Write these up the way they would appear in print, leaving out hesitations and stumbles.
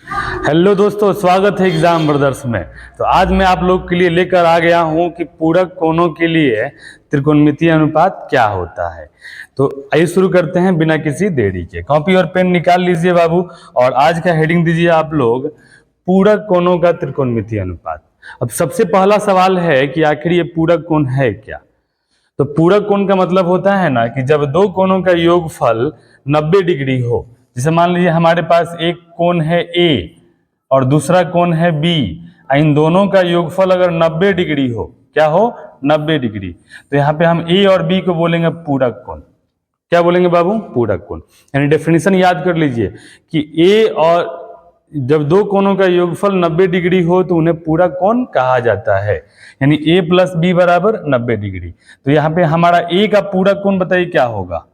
Hello दोस्तों, स्वागत है एग्जाम ब्रदर्स में। तो आज मैं आप लोग के लिए लेकर आ गया हूं कि पूरक कोणों के लिए त्रिकोणमितीय अनुपात क्या होता है। तो आइए शुरू करते हैं बिना किसी देरी के। कॉपी और पेन निकाल लीजिए बाबू, और आज का हेडिंग दीजिए आप लोग पूरक कोणों का त्रिकोणमितीय अनुपात। अब सबसे पहला सवाल है कि आखिर ये पूरक कोण है क्या। तो पूरक कोण का मतलब होता है ना कि जब दो कोणों का योगफल 90 डिग्री हो। जैसे मान लीजिए हमारे पास एक कोण है ए और दूसरा कोण है बी, इन दोनों का योगफल अगर 90 डिग्री हो, क्या हो 90 डिग्री, तो यहाँ पे हम ए और बी को बोलेंगे पूरक कोण। क्या बोलेंगे बाबू? पूरक कोण। यानी डेफिनेशन याद कर लीजिए कि ए और जब दो कोणों का योगफल 90 डिग्री हो तो उन्हें पूरक कोण कहा जाता है। यानी a प्लस बी बराबर 90 डिग्री। तो यहाँ पे हमारा a का पूरक कोण बताइए क्या होगा।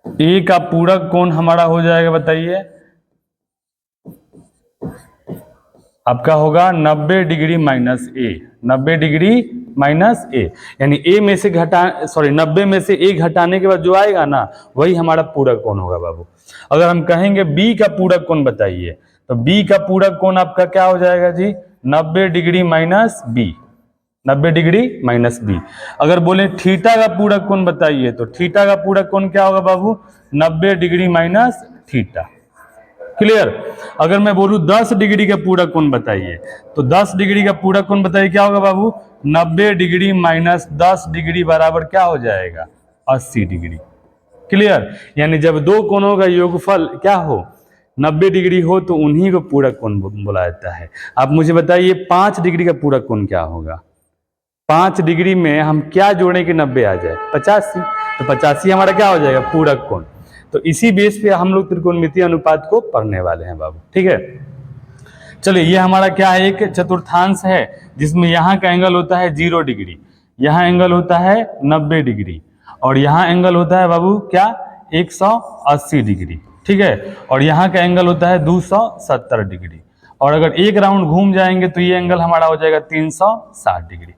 a का पूरक कोण हमारा हो जाएगा, बताइए आपका होगा 90 डिग्री माइनस ए। 90 डिग्री माइनस ए, यानी a में से 90 में से a घटाने के बाद जो आएगा ना, वही हमारा पूरक कोण होगा बाबू। अगर हम कहेंगे b का पूरक कोण बताइए, तो b का पूरक कोण आपका क्या हो जाएगा जी? 90 degree minus B. 90 degree minus B. अगर बोले थीटा का पूरक कोण बताइए, तो थीटा का पूरक कोण क्या होगा बाबू? 90 डिग्री माइनस थीटा। क्लियर? अगर मैं बोलूं 10 डिग्री का पूरक कोण बताइए, तो 10 डिग्री का पूरक कोण बताइए क्या होगा बाबू? 90 डिग्री माइनस 10 डिग्री बराबर क्या हो जाएगा? 80 डिग्री। क्लियर? यानी जब दो कोणों का योगफल क्या हो 90 डिग्री हो तो उन्हीं को पूरक कोण बोला जाता है। आप मुझे बताइए 5 डिग्री का पूरक कोण क्या होगा? 5 डिग्री में हम क्या जोड़ें कि 90 आ जाए? 85। तो 85 हमारा क्या हो जाएगा? पूरक कोण। तो इसी बेस पे हम लोग त्रिकोणमितीय अनुपात को पढ़ने वाले हैं बाबू। ठीक है, चलिए ये हमारा क्या है? एक चतुर्थांश है जिसमें यहाँ का एंगल होता है 0 डिग्री, यहाँ एंगल होता है 90 डिग्री, और यहाँ एंगल होता है बाबू क्या? 180 डिग्री। ठीक है, और यहाँ का एंगल होता है 270 डिग्री, और अगर एक राउंड घूम जाएंगे तो ये एंगल हमारा हो जाएगा 360 डिग्री।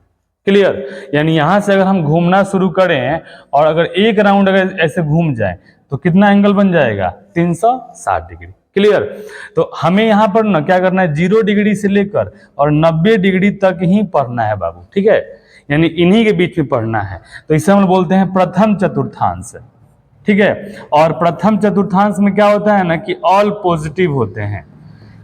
क्लियर? यानी यहां से अगर हम घूमना शुरू करें और अगर एक राउंड अगर ऐसे घूम जाए तो कितना एंगल बन जाएगा? 360 डिग्री। क्लियर? तो हमें यहाँ पर ना क्या करना है, 0 डिग्री से लेकर और 90 डिग्री तक ही पढ़ना है बाबू। ठीक है, यानी इन्हीं के बीच में पढ़ना है। तो इसे हम बोलते हैं प्रथम चतुर्थांश। ठीक है, और प्रथम चतुर्थांश में क्या होता है ना कि ऑल पॉजिटिव होते हैं,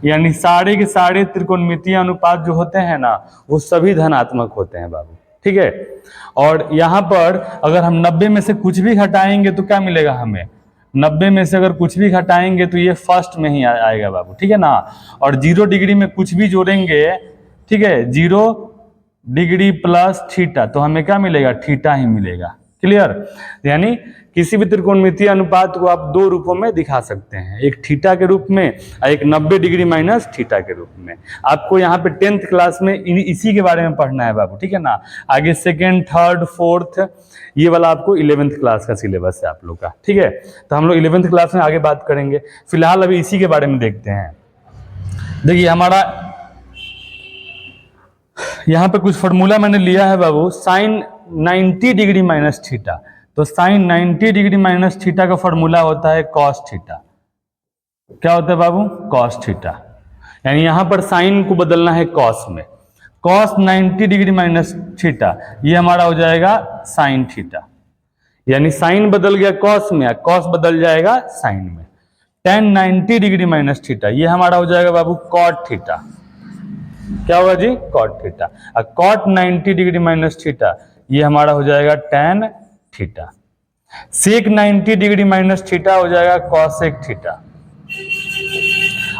यानी सारे के सारे त्रिकोणमितीय अनुपात जो होते हैं ना वो सभी धनात्मक होते हैं बाबू। ठीक है, और यहाँ पर अगर हम 90 में से कुछ भी घटाएंगे तो क्या मिलेगा हमें? 90 में से अगर कुछ भी घटाएंगे तो ये फर्स्ट में ही आएगा बाबू। ठीक है ना, और 0 डिग्री में कुछ भी जोड़ेंगे, ठीक है, 0 डिग्री प्लस थीटा, तो हमें क्या मिलेगा? थीटा ही मिलेगा। क्लियर? यानी किसी भी त्रिकोणमितीय अनुपात को आप दो रूपों में दिखा सकते हैं, एक थीटा के रूप में और एक 90 डिग्री माइनस थीटा के रूप में। आपको यहाँ पे 10th क्लास में इसी के बारे में पढ़ना है बाबू। ठीक है ना, आगे सेकेंड, थर्ड, फोर्थ ये वाला आपको 11th क्लास का सिलेबस है आप लोग का। ठीक है, तो हम लोग 11th क्लास में आगे बात करेंगे, फिलहाल अभी इसी के बारे में देखते हैं। देखिए हमारा यहाँ पे कुछ फॉर्मूला मैंने लिया है बाबू, साइन 90 डिग्री माइनस थीटा। तो साइन 90 डिग्री माइनस थीटा का फॉर्मूला होता है कॉस थीटा। क्या होता है बाबू? Cos theta. यानी यहां पर साइन को बदलना है कॉस में। कॉस 90 डिग्री माइनस थीटा ये हमारा हो जाएगा साइन थीटा। यानी साइन बदल गया कॉस में, कॉस बदल जाएगा साइन में। tan 90 डिग्री माइनस थीटा ये हमारा हो जाएगा बाबू कॉट थीटा। क्या होगा जी? Cot theta. और कॉट 90 डिग्री माइनस थीटा ये हमारा हो जाएगा tan theta. Sec 90 degree minus theta हो जाएगा कॉसेक थीटा,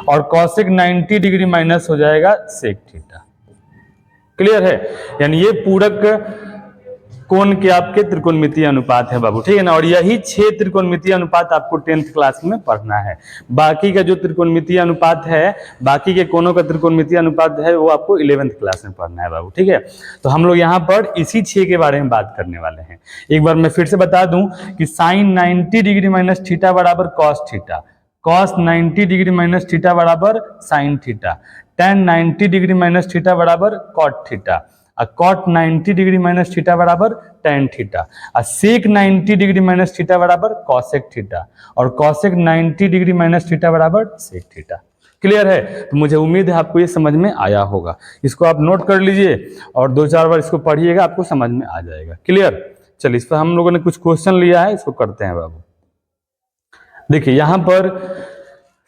और कॉसेक 90 डिग्री माइनस हो जाएगा सेक थीटा। क्लियर है? यानी ये पूरक कोण के आपके त्रिकोणमितीय अनुपात है बाबू। ठीक है ना, और यही 6 त्रिकोणमितीय अनुपात आपको 10th क्लास में पढ़ना है। बाकी का जो त्रिकोणमितीय अनुपात है, बाकी के कोणों का त्रिकोणमितीय अनुपात है वो आपको 11th क्लास में पढ़ना है बाबू। ठीक है, तो हम लोग यहाँ पर इसी 6 के बारे में बात करने वाले हैं। एक बार मैं फिर से बता दूं कि साइन 90 डिग्री माइनस थीटा बराबर cos theta, cos 90 degree minus theta बराबर sine theta, tan 90 degree minus theta बराबर कॉट थीटा, और कॉट 90 डिग्री माइनस थीटा बराबर टेन थीटा, और सेक 90 डिग्री माइनस थीटा बराबर कॉसेक थीटा, और कॉसेक 90 डिग्री माइनस थीटा बराबर sec theta. Clear है? तो मुझे उम्मीद है आपको ये समझ में आया होगा। इसको आप नोट कर लीजिए और 2-4 बार इसको पढ़िएगा, आपको समझ में आ जाएगा। क्लियर? चलिए, इस पर हम लोगों ने कुछ क्वेश्चन लिया है, इसको करते हैं बाबू। देखिए यहाँ पर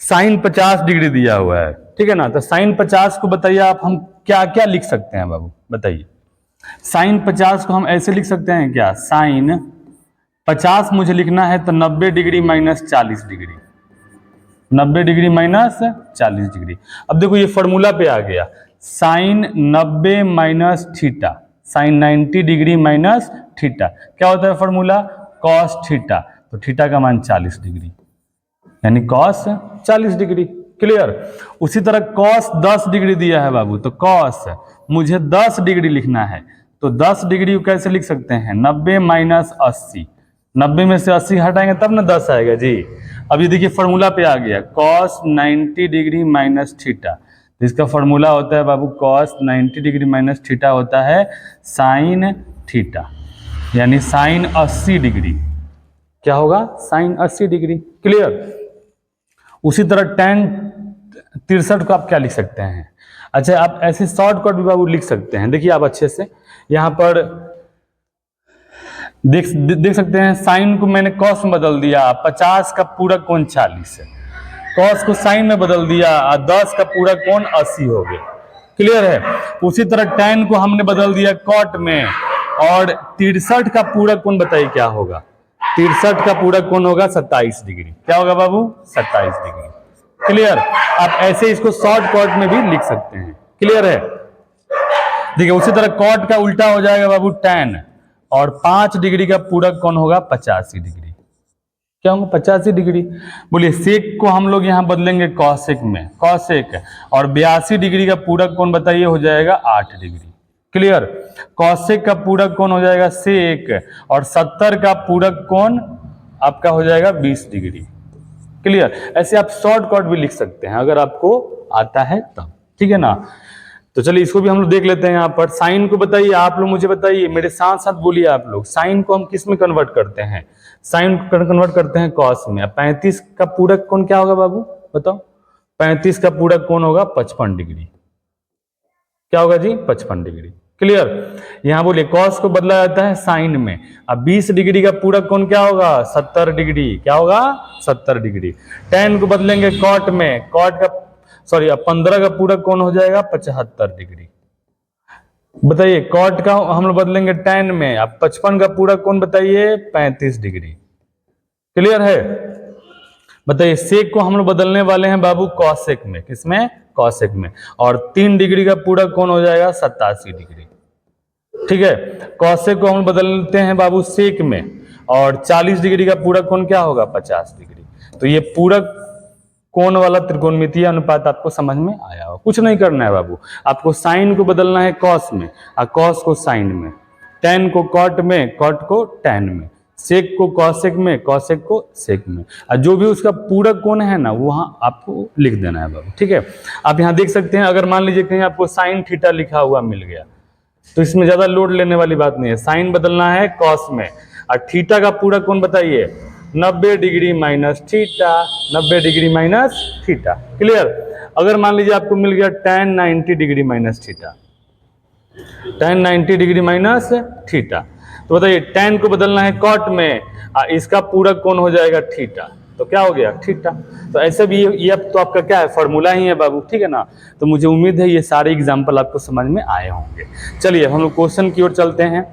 साइन 50 डिग्री दिया हुआ है, ठीक है ना। तो साइन 50 को बताइए आप, हम क्या क्या लिख सकते हैं बाबू, बताइए। साइन 50 को हम ऐसे लिख सकते हैं क्या, साइन 50 मुझे लिखना है तो 90 degree minus 40 degree, 90 degree minus 40 degree. अब देखो ये फॉर्मूला पे आ गया, sine 90 minus theta, sine 90 degree minus theta क्या होता है फॉर्मूला, कॉस थीटा। तो थीटा का मान 40 डिग्री, यानी कॉस 40 डिग्री। क्लियर? उसी तरह कॉस 10 डिग्री दिया है बाबू, तो कॉस मुझे 10 डिग्री लिखना है, तो 10 डिग्री को कैसे लिख सकते हैं, 90 माइनस 80, 90 में से 80 हटाएंगे तब ना 10 आएगा जी। अब ये देखिए फॉर्मूला पे आ गया, कॉस 90 डिग्री माइनस थीटा, इसका फॉर्मूला होता है बाबू, कॉस 90 डिग्री माइनस थीटा होता है साइन थीटा, यानी साइन 80 डिग्री। क्या होगा, साइन 80 डिग्री। क्लियर? उसी तरह tan 63 को आप क्या लिख सकते हैं, अच्छा आप ऐसे शॉर्टकट भी बाबू लिख सकते हैं। देखिए आप अच्छे से यहाँ पर देख सकते हैं, साइन को मैंने कॉस में बदल दिया, 50 का पूरा कोण 40 है, कॉस को साइन में बदल दिया और 10 का पूरा कोण 80 हो गया। क्लियर है? उसी तरह tan को हमने बदल दिया कॉट में, और 63 का पूरा कोण बताइए क्या होगा, 63 का पूरा कोण होगा 27 डिग्री। क्या होगा बाबू, 27 डिग्री। क्लियर? आप ऐसे इसको शॉर्ट कॉट में भी लिख सकते हैं। क्लियर है? देखिए उसी तरह कॉट का उल्टा हो जाएगा बाबू tan, और 5 डिग्री का पूरा कोण होगा 85 डिग्री। क्या होगा, 85 डिग्री। बोलिए सेक को हम लोग यहाँ बदलेंगे कॉसेक में, कॉसेक, और 82 डिग्री का पूरा कोण बताइए हो जाएगा 8 डिग्री। क्लियर? कॉसेक का पूरक कोण हो जाएगा सेक, और 70 का पूरक कोण आपका हो जाएगा 20 डिग्री। क्लियर? ऐसे आप शॉर्टकट भी लिख सकते हैं अगर आपको आता है तब, ठीक है ना। तो चलिए इसको भी हम लोग देख लेते हैं। यहाँ पर साइन को बताइए, आप लोग मुझे बताइए, मेरे साथ साथ बोलिए आप लोग, साइन को हम किस में कन्वर्ट करते हैं, साइन को कन्वर्ट करते हैं कॉस में। 35 का पूरक कोण क्या होगा बाबू, बताओ, 35 का पूरक कोण होगा 55 डिग्री। क्या होगा जी, 55 डिग्री। क्लियर? यहां बोलिए कॉस को बदला जाता है साइन में, अब 20 डिग्री का पूरक कोण क्या होगा, 70 डिग्री। क्या होगा, 70 डिग्री। tan को बदलेंगे कॉट में, कॉट का सॉरी, अब 15 का पूरक कोण हो जाएगा 75 डिग्री। बताइए कॉट का हम लोग बदलेंगे tan में, अब 55 का पूरक कोण बताइए 35 डिग्री। क्लियर है? बताइए सेक को हम लोग बदलने वाले हैं बाबू कॉसेक में, किसमें, कॉसेक में, और 3 डिग्री का पूरक कोण हो जाएगा 87 डिग्री। ठीक है? कॉसेक को हम बदलते हैं बाबू सेक में, और 40 डिग्री का पूरक कोण क्या होगा, 50 डिग्री। तो ये पूरक कोण वाला त्रिकोणमितीय अनुपात आपको समझ में आया हो। कुछ नहीं करना है बाबू, आपको साइन को बदलना है कॉस में, और कॉस को साइन में, tan को कॉट में, कॉट को tan में, सेक को कॉसेक में, कॉसेक को सेक में, और जो भी उसका पूरक कोण है ना वहां आपको लिख देना है बाबू। ठीक है? आप यहाँ देख सकते हैं, अगर मान लीजिए कहीं आपको साइन थीटा लिखा हुआ मिल गया तो इसमें ज्यादा लोड लेने वाली बात नहीं है, साइन बदलना है कॉस में, और थीटा का पूरक कोण बताइए 90 degree minus theta, 90 degree minus theta. Clear? अगर मान लीजिए आपको मिल गया tan 90 degree minus theta, tan 90 degree minus theta, तो बताइए tan को बदलना है कॉट में, इसका पूरक कोण हो जाएगा थीटा, तो क्या हो गया, थीटा। तो ऐसे भी ये अब तो आपका क्या है, फॉर्मूला ही है बाबू। ठीक है ना? तो मुझे उम्मीद है ये सारे एग्जाम्पल आपको समझ में आए होंगे। चलिए हम लोग क्वेश्चन की ओर चलते हैं।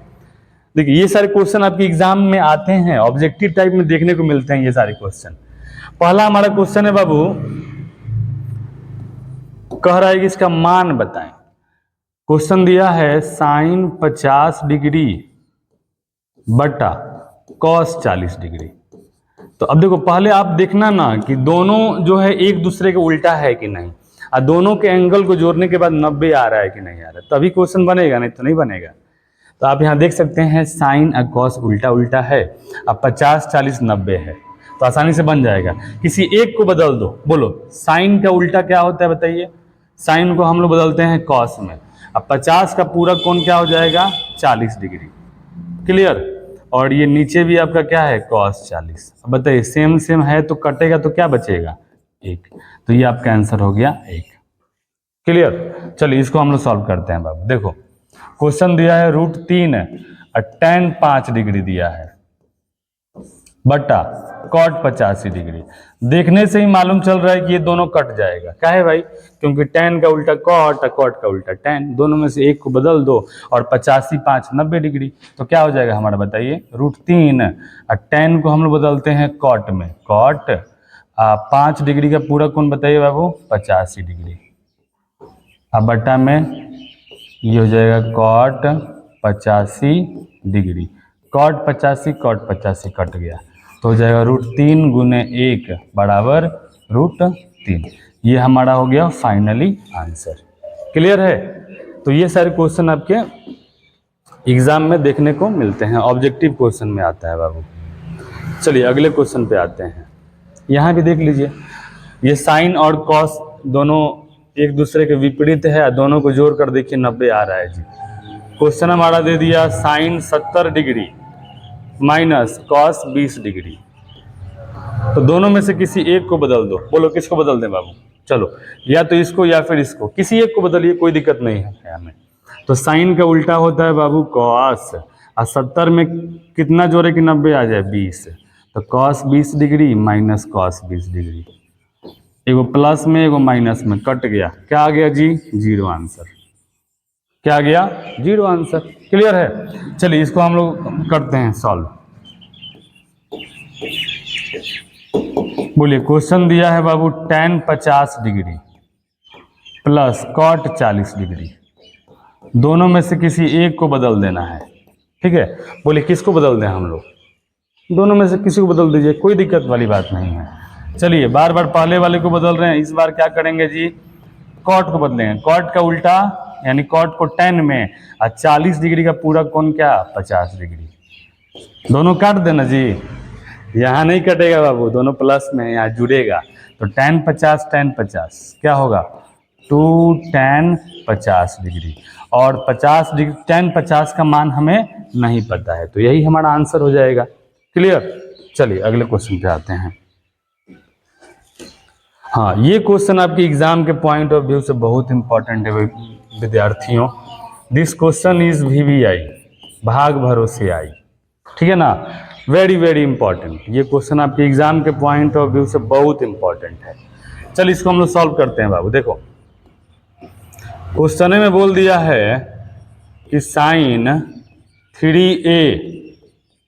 देखिए ये सारे क्वेश्चन आपके एग्जाम में आते हैं, ऑब्जेक्टिव टाइप में देखने को मिलते हैं ये सारे क्वेश्चन। पहला हमारा क्वेश्चन है बाबू, कह रहा है कि इसका मान बताएं। क्वेश्चन दिया है साइन 50 डिग्री बटा कॉस 40 डिग्री। तो अब देखो पहले आप देखना ना कि दोनों जो है एक दूसरे के उल्टा है कि नहीं, और दोनों के एंगल को जोड़ने के बाद 90 आ रहा है कि नहीं आ रहा है, तभी क्वेश्चन बनेगा, नहीं तो नहीं बनेगा। तो आप यहाँ देख सकते हैं साइन और कॉस उल्टा उल्टा है, अब 50 40 90 है, तो आसानी से बन जाएगा। किसी एक को बदल दो, बोलो साइन का उल्टा क्या होता है बताइए। साइन को हम लोग बदलते हैं कॉस में, अब 50 का पूरक कोण क्या हो जाएगा 40 डिग्री। क्लियर। और ये नीचे भी आपका क्या है cos 40। अब बताइए सेम सेम है तो कटेगा तो क्या बचेगा 1, तो ये आपका आंसर हो गया 1। क्लियर। चलिए इसको हम लोग सॉल्व करते हैं बाबू। देखो क्वेश्चन दिया है √3 और tan 5 डिग्री दिया है बटा cot 85 डिग्री। देखने से ही मालूम चल रहा है कि ये दोनों कट जाएगा। क्या है भाई, क्योंकि tan का उल्टा cot और cot का उल्टा tan, दोनों में से एक को बदल दो और 85 5 90 डिग्री, तो क्या हो जाएगा हमारा बताइए √3 और tan को हम लोग बदलते हैं cot में, cot 5 डिग्री का पूरा कोण बताइए बाबू 85 डिग्री। अब बटा में ये हो जाएगा cot 85 डिग्री, cot 85 कट गया तो हो जाएगा √3 गुने 1 बराबर √3। ये हमारा हो गया फाइनली आंसर। क्लियर है। तो ये सारे क्वेश्चन आपके एग्जाम में देखने को मिलते हैं, ऑब्जेक्टिव क्वेश्चन में आता है बाबू। चलिए अगले क्वेश्चन पे आते हैं। यहाँ भी देख लीजिए, ये साइन और कॉस दोनों एक दूसरे के विपरीत है, दोनों को जोड़ कर देखिए 90 आ रहा है जी। क्वेश्चन हमारा दे दिया sine 70 degree minus cos 20 degree, तो दोनों में से किसी एक को बदल दो। बोलो किसको बदल दें बाबू, चलो या तो इसको या फिर इसको, किसी एक को बदलिए, कोई दिक्कत नहीं है हमें। तो साइन का उल्टा होता है बाबू कॉस, और 70 में कितना जोड़े कि 90 आ जाए 20, तो cos 20 degree minus cos 20 degree, एगो प्लस में एगो माइनस में कट गया, क्या आ गया जी 0 आंसर। क्या आ गया 0 आंसर। क्लियर है। चलिए इसको हम लोग करते हैं सॉल्व। बोलिए क्वेश्चन दिया है बाबू tan 50 degree plus cot 40 degree, दोनों में से किसी एक को बदल देना है। ठीक है, बोलिए किसको बदल दें हम लोग, दोनों में से किसी को बदल दीजिए, कोई दिक्कत वाली बात नहीं है। चलिए बार बार पहले वाले को बदल रहे हैं, इस बार क्या करेंगे जी cot को बदलेंगे, cot का उल्टा यानी cot को tan में, और 40 डिग्री का पूरा कोण क्या 50 डिग्री, दोनों काट देना जी। यहाँ नहीं कटेगा बाबू, दोनों प्लस में यहाँ जुड़ेगा, तो tan 50 क्या होगा 2 tan 50 डिग्री, और 50 डिग्री tan 50 का मान हमें नहीं पता है, तो यही हमारा आंसर हो जाएगा। क्लियर। चलिए अगले क्वेश्चन पे आते हैं। हाँ, ये क्वेश्चन आपके एग्जाम के पॉइंट ऑफ व्यू से बहुत इंपॉर्टेंट है विद्यार्थियों। दिस क्वेश्चन इज VVI, भाग भरोसे आई, ठीक है ना, वेरी वेरी इंपॉर्टेंट। ये क्वेश्चन आपके एग्जाम के पॉइंट ऑफ व्यू से बहुत इंपॉर्टेंट है। चलिए इसको हम लोग सॉल्व करते हैं बाबू। देखो क्वेश्चन में बोल दिया है कि साइन 3a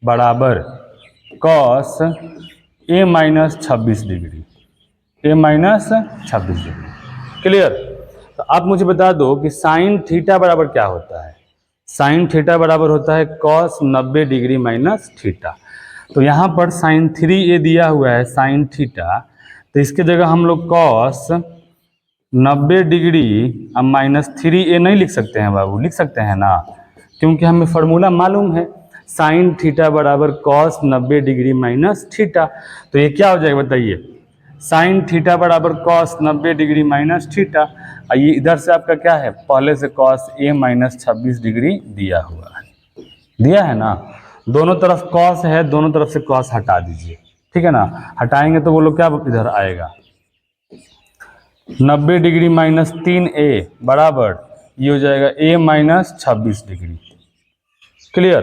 बराबर cos a minus 26 degree, a minus 26 degree. Clear. तो आप मुझे बता दो कि साइन थीटा बराबर क्या होता है। साइन थीटा बराबर होता है कॉस 90 डिग्री माइनस थीटा। तो यहाँ पर साइन 3a दिया हुआ है साइन थीटा, तो इसके जगह हम लोग कॉस 90 डिग्री अब माइनस 3a नहीं लिख सकते हैं बाबू, लिख सकते हैं ना, क्योंकि हमें फॉर्मूला मालूम है साइन थीटा बराबर कॉस 90 डिग्री माइनस थीटा। तो ये क्या हो जाएगा बताइए, साइन थीटा बराबर कॉस 90 डिग्री माइनस थीटा, ये इधर से आपका क्या है पहले से कॉस a माइनस 26 डिग्री दिया हुआ है, दिया है ना, दोनों तरफ कॉस है, दोनों तरफ से कॉस हटा दीजिए, ठीक है ना, हटाएंगे तो वो लोग क्या इधर आएगा 90 डिग्री माइनस 3a बराबर ये हो जाएगा a माइनस 26 डिग्री। क्लियर।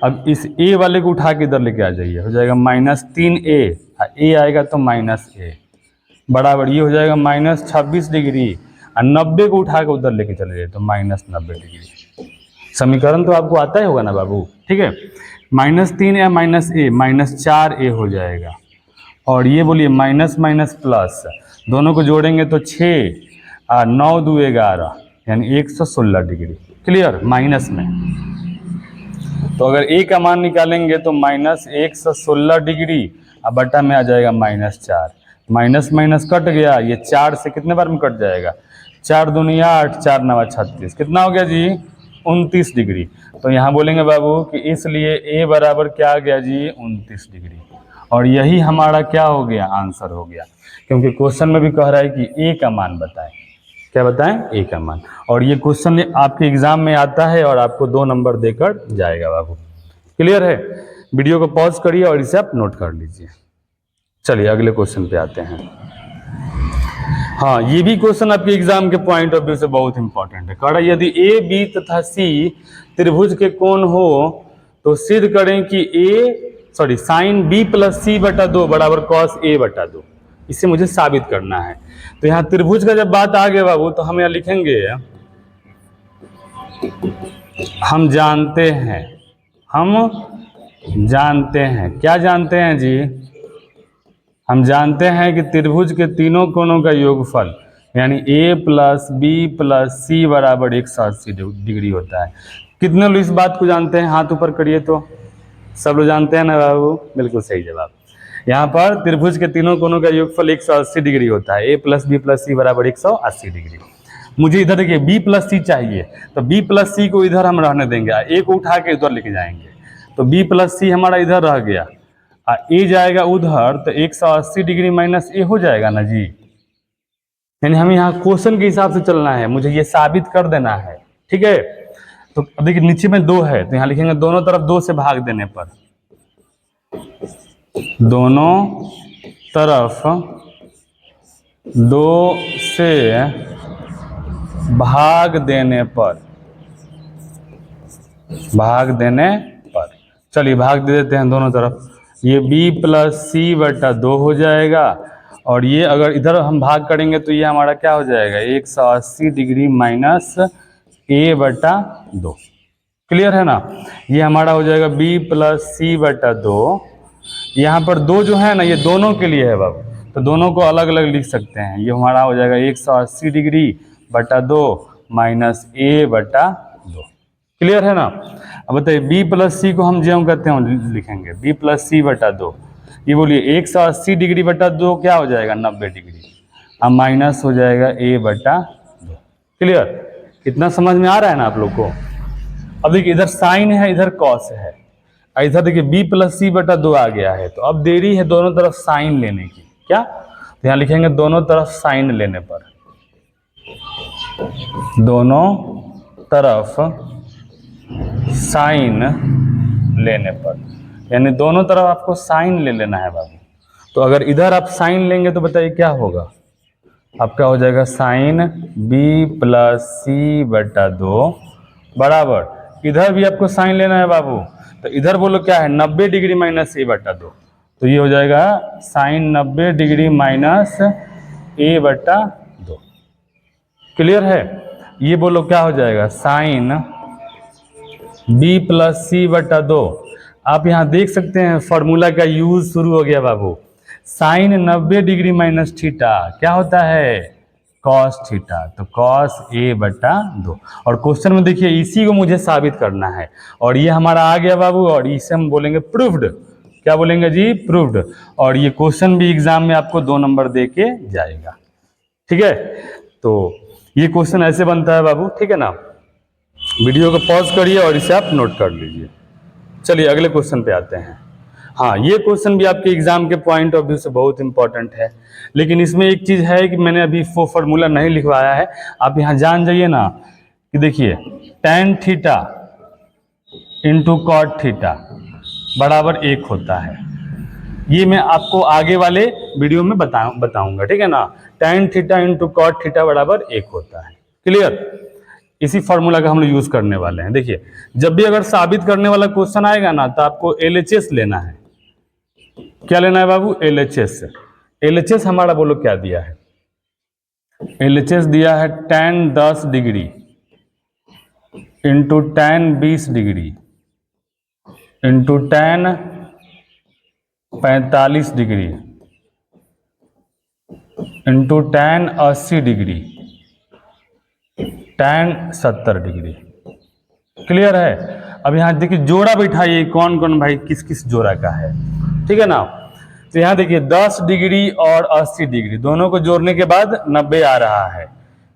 अब इस a वाले को उठा के इधर लेके आ जाइए, हो जाएगा माइनस 3a, a आएगा तो माइनस a बराबर ये हो जाएगा माइनस 26 डिग्री, और 90 को उठा के उधर लेके चले जाइए तो माइनस 90 डिग्री। समीकरण तो आपको आता ही होगा ना बाबू, ठीक है। Minus 3a minus a minus 4a हो जाएगा, और ये बोलिए माइनस माइनस प्लस, दोनों को जोड़ेंगे तो 6 और 9 2 11 यानी 116 डिग्री। क्लियर। माइनस में तो अगर a का मान निकालेंगे तो माइनस 116 डिग्री, अब बटा में आ जाएगा माइनस 4, माइनस माइनस कट गया, ये 4 से कितने बार में कट जाएगा 4 दूनी 8 4 9 36, कितना हो गया जी 29 डिग्री। तो यहाँ बोलेंगे बाबू कि इसलिए a बराबर क्या आ गया जी 29 डिग्री, और यही हमारा क्या हो गया आंसर हो गया, क्योंकि क्वेश्चन में भी कह रहा है कि a का मान बताएं। क्या बताएं, ए का मान। और ये क्वेश्चन आपके एग्जाम में आता है और आपको 2 नंबर देकर जाएगा बाबू। क्लियर है? वीडियो को पॉज करिए और इसे आप नोट कर लीजिए। चलिए अगले क्वेश्चन पे आते हैं। हाँ, ये भी क्वेश्चन आपके एग्जाम के पॉइंट ऑफ व्यू से बहुत इंपॉर्टेंट है। कह रहा है यदि ए बी तथा सी त्रिभुज के कोण हो तो सिद्ध करें कि साइन बी प्लस सी बटा 2 बराबर कॉस ए बटा 2। इसे मुझे साबित करना है। तो यहाँ त्रिभुज का जब बात आ गया बाबू, तो हम यहाँ लिखेंगे हम जानते हैं क्या जानते हैं जी, हम जानते हैं कि त्रिभुज के तीनों कोणों का योगफल यानी a प्लस बी प्लस सी बराबर 180 डिग्री होता है। कितने लोग इस बात को जानते हैं? हाथ ऊपर करिए। तो सब लोग जानते हैं ना बाबू? बिल्कुल सही जवाब। यहाँ पर त्रिभुज के तीनों कोणों का योगफल 180 डिग्री होता है। a प्लस बी प्लस सी बराबर 180 डिग्री। मुझे इधर देखिए b प्लस सी चाहिए, तो b प्लस सी को इधर हम रहने देंगे, a को उठा के उधर लेके जाएंगे। तो b प्लस सी हमारा इधर रह गया, a जाएगा उधर, तो 180 डिग्री माइनस a हो जाएगा ना जी। यानी हमें यहाँ क्वेश्चन के हिसाब से चलना है, मुझे ये साबित कर देना है। ठीक है? तो देखिए नीचे में 2 है, तो यहाँ लिखेंगे दोनों तरफ 2 से भाग देने पर, दोनों तरफ 2 से भाग देने पर, चलिए भाग दे देते हैं दोनों तरफ। ये b प्लस सी बटा 2 हो जाएगा, और ये अगर इधर हम भाग करेंगे तो ये हमारा क्या हो जाएगा, 180 डिग्री माइनस a बटा 2। क्लियर है ना? ये हमारा हो जाएगा b प्लस सी बटा 2। यहाँ पर 2 जो है ना, ये दोनों के लिए है बाबू, तो दोनों को अलग अलग लिख सकते हैं। ये हमारा हो जाएगा 180 डिग्री बटा 2 माइनस a बटा 2। क्लियर है ना? अब बताइए b प्लस सी को हम ज्यों कहते हैं लिखेंगे b प्लस सी बटा 2। ये बोलिए 180 डिग्री बटा 2 क्या हो जाएगा, 90 डिग्री। अब माइनस हो जाएगा a बटा 2। क्लियर? कितना समझ में आ रहा है ना आप लोग को? अब देखिए इधर साइन है, इधर कॉस है, इधर देखिए b प्लस सी बटा 2 आ गया है। तो अब देरी है दोनों तरफ साइन लेने की। क्या? तो यहाँ लिखेंगे दोनों तरफ साइन लेने पर, दोनों तरफ साइन लेने पर, यानी दोनों तरफ आपको साइन ले लेना है बाबू। तो अगर इधर आप साइन लेंगे तो बताइए क्या होगा, आपका हो जाएगा साइन b प्लस सी बटा 2 बराबर, इधर भी आपको साइन लेना है बाबू, तो इधर बोलो क्या है, 90 डिग्री माइनस a बटा 2। तो ये हो जाएगा साइन 90 डिग्री माइनस a बटा 2। क्लियर है? ये बोलो क्या हो जाएगा, साइन b प्लस सी बटा 2। आप यहाँ देख सकते हैं फॉर्मूला का यूज शुरू हो गया बाबू। साइन 90 डिग्री माइनस थीटा क्या होता है, कॉस थीटा, तो कॉस a बटा 2। और क्वेश्चन में देखिए इसी को मुझे साबित करना है, और ये हमारा आ गया बाबू, और इसे हम बोलेंगे प्रूव्ड। क्या बोलेंगे जी, प्रूव्ड। और ये क्वेश्चन भी एग्जाम में आपको 2 नंबर दे के जाएगा। ठीक है? तो ये क्वेश्चन ऐसे बनता है बाबू। ठीक है ना? वीडियो को पॉज करिए और इसे आप नोट कर लीजिए। चलिए अगले क्वेश्चन पे आते हैं। हाँ, ये क्वेश्चन भी आपके एग्जाम के पॉइंट ऑफ व्यू से बहुत इंपॉर्टेंट है, लेकिन इसमें एक चीज़ है कि मैंने अभी वो फॉर्मूला नहीं लिखवाया है। आप यहाँ जान जाइए ना कि देखिए tan theta into cot theta बराबर 1 होता है। ये मैं आपको आगे वाले वीडियो में बताऊंगा। ठीक है ना? tan theta into cot theta बराबर 1 होता है। क्लियर? इसी फॉर्मूला का हम लोग यूज करने वाले हैं। देखिए जब भी अगर साबित करने वाला क्वेश्चन आएगा ना, तो आपको LHS लेना है। क्या लेना है बाबू, LHS। LHS हमारा बोलो क्या दिया है, LHS दिया है tan 10 degree into tan 20 degree into tan 45 degree into tan 80 degree tan 70 degree. Clear है? अब यहाँ देखिए जोड़ा बिठाइए, कौन कौन भाई किस किस जोड़ा का है। ठीक है ना? तो यहाँ देखिए 10 डिग्री और 80 डिग्री दोनों को जोड़ने के बाद 90 आ रहा है।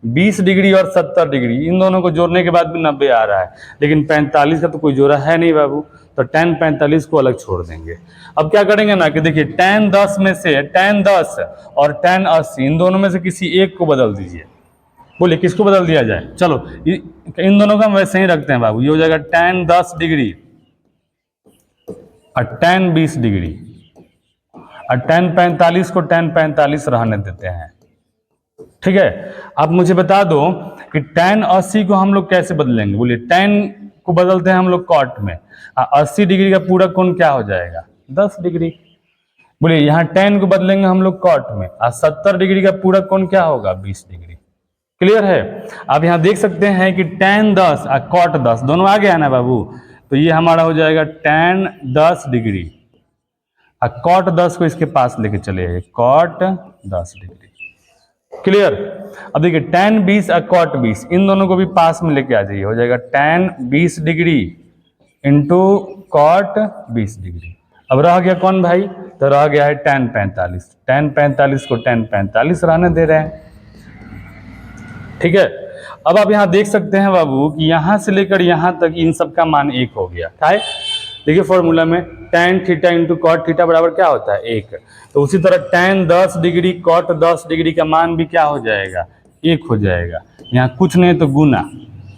20 डिग्री और 70 डिग्री इन दोनों को जोड़ने के बाद भी 90 आ रहा है, लेकिन 45 का तो कोई जोड़ा है नहीं बाबू, तो tan 45 को अलग छोड़ देंगे। अब क्या करेंगे ना कि देखिए tan 10 में से tan 10 और tan 80 इन दोनों में से किसी एक को बदल दीजिए। बोलिए किसको बदल दिया जाए। चलो इन दोनों का हम वैसे ही रखते हैं बाबू। ये हो जाएगा tan 10 डिग्री और tan 20 डिग्री, और tan 45 को tan 45 रहने देते हैं। ठीक है, अब मुझे बता दो कि tan 80 को हम लोग कैसे बदलेंगे। बोलिए tan को बदलते हैं हम लोग cot में, 80 डिग्री का पूरा कोण क्या हो जाएगा 10 डिग्री। बोलिए यहाँ tan को बदलेंगे हम लोग cot में, 70 डिग्री का पूरा कोण क्या होगा 20 डिग्री। क्लियर है। आप यहाँ देख सकते हैं कि tan 10 और cot 10 दोनों आ गया ना बाबू, तो ये हमारा हो जाएगा tan 10 डिग्री और cot 10 को इसके पास लेके चले आइए, cot 10 डिग्री। क्लियर। अब देखिए tan 20 और cot 20 इन दोनों को भी पास में लेके आ जाइए, हो जाएगा tan 20 degree into cot 20 degree. अब रह गया कौन भाई, तो रह गया है tan 45। tan 45 को tan 45 रहने दे रहे हैं। ठीक है, अब आप यहाँ देख सकते हैं बाबू कि यहाँ से लेकर यहाँ तक इन सब का मान 1 हो गया। क्या है, देखिए फॉर्मूला में tan theta into cot theta बराबर क्या होता है 1। तो उसी तरह tan 10 डिग्री cot 10 डिग्री का मान भी क्या हो जाएगा 1 हो जाएगा। यहाँ कुछ नहीं तो गुना,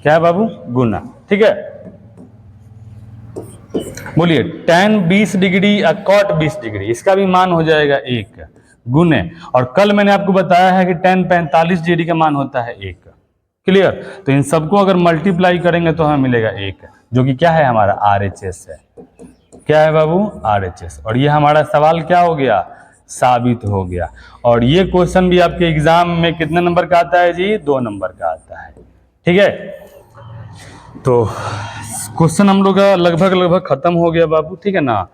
क्या है बाबू गुना। ठीक है, बोलिए tan 20 डिग्री और cot 20 डिग्री इसका भी मान हो जाएगा 1 गुने, और कल मैंने आपको बताया है कि tan 45 डिग्री का मान होता है 1। क्लियर। तो इन सबको अगर मल्टीप्लाई करेंगे तो हमें मिलेगा 1, जो कि क्या है हमारा RHS है। क्या है बाबू RHS। और ये हमारा सवाल क्या हो गया साबित हो गया। और ये क्वेश्चन भी आपके एग्जाम में कितने नंबर का आता है जी 2 नंबर का आता है। ठीक है, तो क्वेश्चन हम लोग का लगभग खत्म हो गया बाबू। ठीक है ना,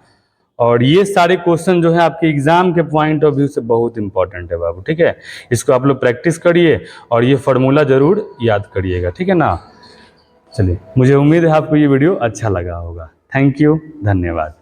और ये सारे क्वेश्चन जो है आपके एग्जाम के पॉइंट ऑफ व्यू से बहुत इंपॉर्टेंट है बाबू। ठीक है, इसको आप लोग प्रैक्टिस करिए और ये फॉर्मूला जरूर याद करिएगा। ठीक है ना, चलिए मुझे उम्मीद है आपको ये वीडियो अच्छा लगा होगा। थैंक यू, धन्यवाद।